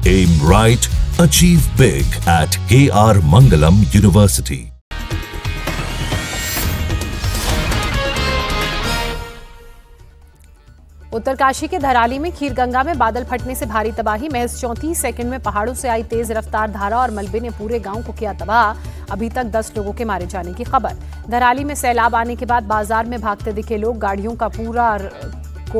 Aim right, achieve big at KR Mangalam University. Uttarkashi के धराली में खीरगंगा में बादल फटने से भारी तबाही। महज 34 सेकंड में पहाड़ों से आई तेज रफ्तार धारा और मलबे ने पूरे गांव को किया तबाह। अभी तक 10 लोगों के मारे जाने की खबर। धराली में सैलाब आने के बाद बाजार में भागते दिखे लोग। गाड़ियों का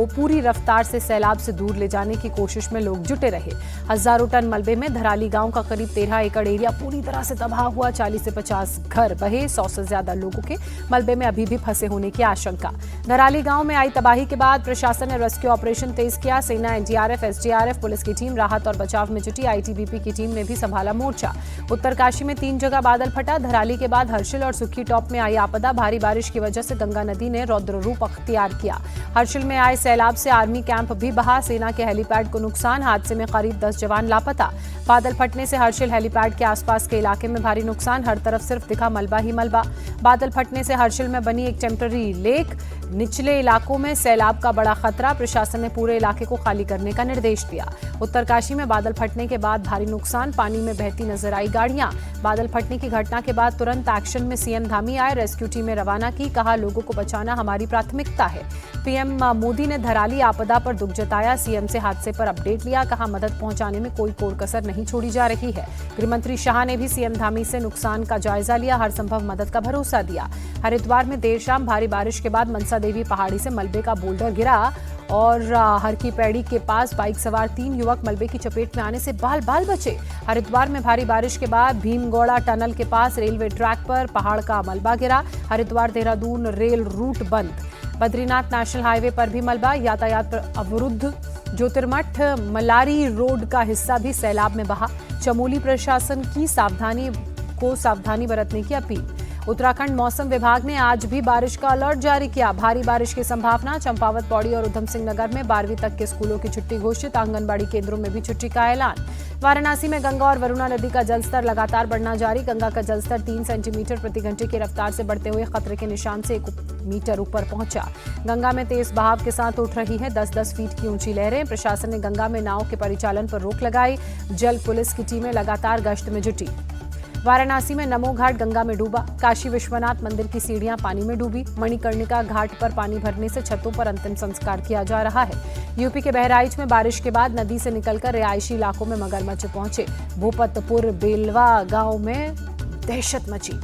पूरी रफ्तार से सैलाब से दूर ले जाने की कोशिश में लोग जुटे रहे। हजारों टन मलबे में धराली गांव का करीब 13 एकड़ एरिया पूरी तरह से तबाह हुआ। 40 से 50 घर बहे। 100 से ज्यादा लोगों के मलबे में अभी भी फंसे होने की आशंका। धराली गांव में आई तबाही के बाद प्रशासन ने रेस्क्यू ऑपरेशन तेज किया। सेना, एनडीआरएफ, एसडीआरएफ, पुलिस की टीम राहत और बचाव में जुटी। आईटीबीपी की टीम ने भी संभाला मोर्चा। उत्तरकाशी में 3 जगह बादल फटा। धराली के बाद हर्षिल और सुखी टॉप में आई आपदा। भारी बारिश की वजह से गंगा नदी ने रौद्र रूप अख्तियार किया। हर्षिल में आए सैलाब से आर्मी कैंप भी बहा। सेना के हेलीपैड को नुकसान। हादसे में करीब 10 जवान लापता। बादल फटने से हर्षिल हेलीपैड के आसपास के इलाके में भारी नुकसान। हर तरफ सिर्फ दिखा मलबा ही मलबा। बादल फटने से हर्षिल में बनी एक टेम्पररी लेक। निचले इलाकों में सैलाब का बड़ा खतरा। प्रशासन ने पूरे इलाके को खाली करने का निर्देश दिया। उत्तरकाशी में बादल फटने के बाद भारी नुकसान। पानी में बहती नजर आई गाड़ियां। बादल फटने की घटना के बाद तुरंत एक्शन में सीएम धामी आए। रेस्क्यू टीमें रवाना की। कहा, लोगों को बचाना हमारी प्राथमिकता है। पीएम मोदी ने धराली आपदा पर दुख जताया। सीएम से हादसे पर अपडेट लिया। कहा, मदद पहुंचाने में कोई कोर कसर नहीं छोड़ी जा रही है। गृहमंत्री शाह ने भी सीएम धामी से नुकसान का जायजा लिया। हर संभव मदद का भरोसा दिया। हरिद्वार में देर शाम भारी बारिश के बाद मनसा देवी पहाड़ी से मलबे का बोल्डर गिरा और हर की पैड़ी के पास बाइक सवार 3 युवक मलबे की चपेट में आने से बाल बाल बचे। हरिद्वार में भारी बारिश के बाद भीमगौड़ा टनल के पास रेलवे ट्रैक पर पहाड़ का मलबा गिरा। हरिद्वार देहरादून रेल रूट बंद। बद्रीनाथ नेशनल हाईवे पर भी मलबा। यातायात अवरुद्ध। ज्योतिर्मठ मलारी रोड का हिस्सा भी सैलाब में बहा। चमोली प्रशासन की सावधानी बरतने की अपील। उत्तराखंड मौसम विभाग ने आज भी बारिश का अलर्ट जारी किया। भारी बारिश की संभावना। चंपावत, पौड़ी और उधम सिंह नगर में 12वीं तक के स्कूलों की छुट्टी घोषित। आंगनबाड़ी केंद्रों में भी छुट्टी का ऐलान। वाराणसी में गंगा और वरुणा नदी का जलस्तर लगातार बढ़ना जारी। गंगा का जलस्तर 3 सेंटीमीटर प्रति घंटे की रफ्तार से बढ़ते हुए खतरे के निशान से 1 मीटर ऊपर पहुंचा। गंगा में तेज बहाव के साथ उठ रही है 10-10 फीट की ऊंची लहरें। प्रशासन ने गंगा में नाव के परिचालन पर रोक लगाई। जल पुलिस की टीमें लगातार गश्त में जुटी। वाराणसी में नमो घाट गंगा में डूबा। काशी विश्वनाथ मंदिर की सीढ़ियां पानी में डूबी। मणिकर्णिका घाट पर पानी भरने से छतों पर अंतिम संस्कार किया जा रहा है। यूपी के बहराइच में बारिश के बाद नदी से निकलकर रिहायशी इलाकों में मगरमच्छ पहुंचे। भूपतपुर बेलवा गांव में दहशत मची।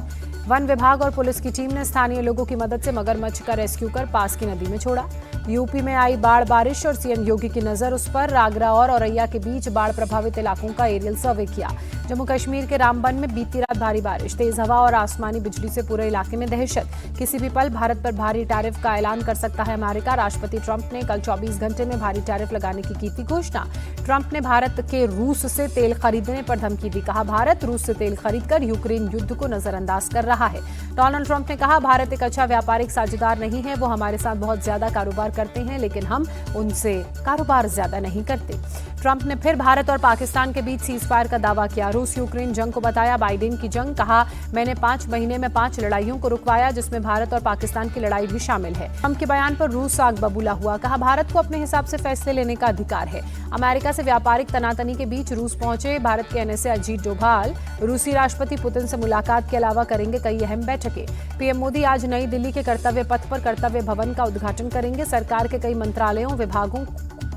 वन विभाग और पुलिस की टीम ने स्थानीय लोगों की मदद से मगरमच्छ का रेस्क्यू कर पास की नदी में छोड़ा। यूपी में आई बाढ़ बारिश और सीएम योगी की नजर उस पर। आगरा और औरैया के बीच बाढ़ प्रभावित इलाकों का एरियल सर्वे किया। जम्मू कश्मीर के रामबन में बीती रात भारी बारिश, तेज हवा और आसमानी बिजली से पूरे इलाके में दहशत। किसी भी पल भारत पर भारी टैरिफ का ऐलान कर सकता है अमेरिका। राष्ट्रपति ट्रंप ने कल 24 घंटे में भारी टैरिफ लगाने की थी घोषणा। ट्रंप ने भारत के रूस से तेल खरीदने पर धमकी दी। कहा, भारत रूस से तेल खरीदकर यूक्रेन युद्ध को नजरअंदाज कर रहा है। डोनाल्ड ट्रंप ने कहा, भारत एक अच्छा व्यापारिक साझेदार नहीं है। वो हमारे साथ बहुत ज्यादा कारोबार करते हैं, लेकिन हम उनसे कारोबार ज्यादा नहीं करते। ट्रंप ने फिर भारत और पाकिस्तान के बीच सीजफायर का दावा किया। रूस यूक्रेन जंग को बताया बाइडेन की जंग। कहा, मैंने 5 महीने में 5 लड़ाइयों को रुकवाया, जिसमें भारत और पाकिस्तान की लड़ाई भी शामिल है। ट्रंप के बयान पर रूस आग बबूला हुआ। कहा, भारत को अपने हिसाब से फैसले लेने का अधिकार है। अमेरिका से व्यापारिक तनातनी के बीच रूस पहुंचे भारत के एनएसए अजीत डोभाल रूसी राष्ट्रपति पुतिन से मुलाकात के अलावा करेंगे कई अहम बैठकें। पीएम मोदी आज नई दिल्ली के कर्तव्य पथ पर कर्तव्य भवन का उद्घाटन करेंगे। सरकार के कई मंत्रालयों विभागों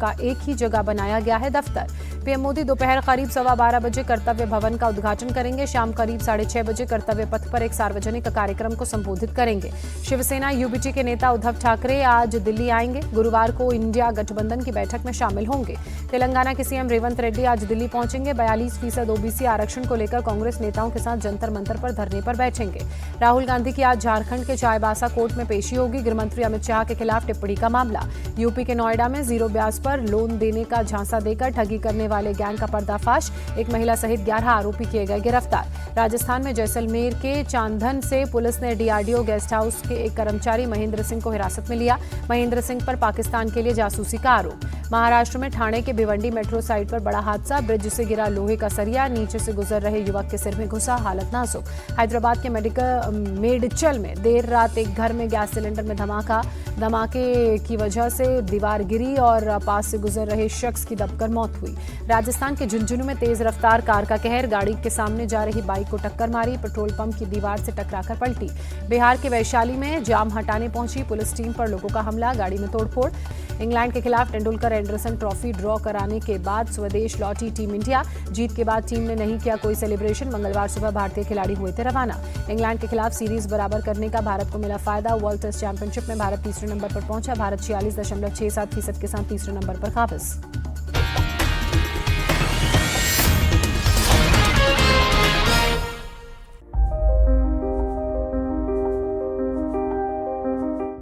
का एक ही जगह बनाया गया है दफ्तर। पीएम मोदी दोपहर करीब 12:15 बजे कर्तव्य भवन का उद्घाटन करेंगे। शाम करीब 6:30 बजे कर्तव्य पथ पर एक सार्वजनिक कार्यक्रम को संबोधित करेंगे। शिवसेना यूबीटी के नेता उद्धव ठाकरे आज दिल्ली आएंगे। गुरुवार को इंडिया गठबंधन की बैठक में शामिल होंगे। तेलंगाना के सीएम रेवंत रेड्डी आज दिल्ली पहुंचेंगे। 42% ओबीसी आरक्षण को लेकर कांग्रेस नेताओं के साथ जंतर मंतर पर धरने पर बैठेंगे। राहुल गांधी की आज झारखंड के चाईबासा कोर्ट में पेशी होगी। गृहमंत्री अमित शाह के खिलाफ टिप्पणी का मामला। यूपी के नोएडा में 0 ब्याज पर लोन देने का झांसा देकर ठगी करने वाले गैंग का पर्दाफाश। एक महिला सहित 11 आरोपी किए गए गिरफ्तार। राजस्थान में जैसलमेर के चांदन से पुलिस ने डीआरडीओ गेस्ट हाउस के एक कर्मचारी महेंद्र सिंह को हिरासत में लिया। महेंद्र सिंह पर पाकिस्तान के लिए जासूसी का आरोप। महाराष्ट्र में ठाणे के भिवंडी मेट्रो साइट पर बड़ा हादसा, ब्रिज से गिरा लोहे का सरिया, नीचे से गुजर रहे युवक के सिर में घुसा, हालत नाजुक। हैदराबाद के मेडचल में देर रात एक घर में गैस सिलेंडर में धमाके की वजह से दीवार गिरी और पास से गुजर रहे शख्स की दबकर मौत हुई। राजस्थान के झुंझुनू में तेज रफ्तार कार का कहर, गाड़ी के सामने जा रही बाइक को टक्कर मारी, पेट्रोल पंप की दीवार से टकराकर पलटी। बिहार के वैशाली में जाम हटाने पहुंची पुलिस टीम पर लोगों का हमला, गाड़ी में तोड़फोड़। इंग्लैंड के खिलाफ तेंदुलकर एंडरसन ट्रॉफी ड्रॉ कराने के बाद स्वदेश लौटी टीम इंडिया, जीत के बाद टीम ने नहीं किया कोई सेलिब्रेशन, मंगलवार सुबह भारतीय खिलाड़ी हुए थे रवाना। इंग्लैंड के खिलाफ सीरीज बराबर करने का भारत को मिला फायदा, वर्ल्ड टेस्ट चैंपियनशिप में भारत तीसरे नंबर पर पहुंचा, भारत 46.67% के साथ तीसरे नंबर पर काबिज।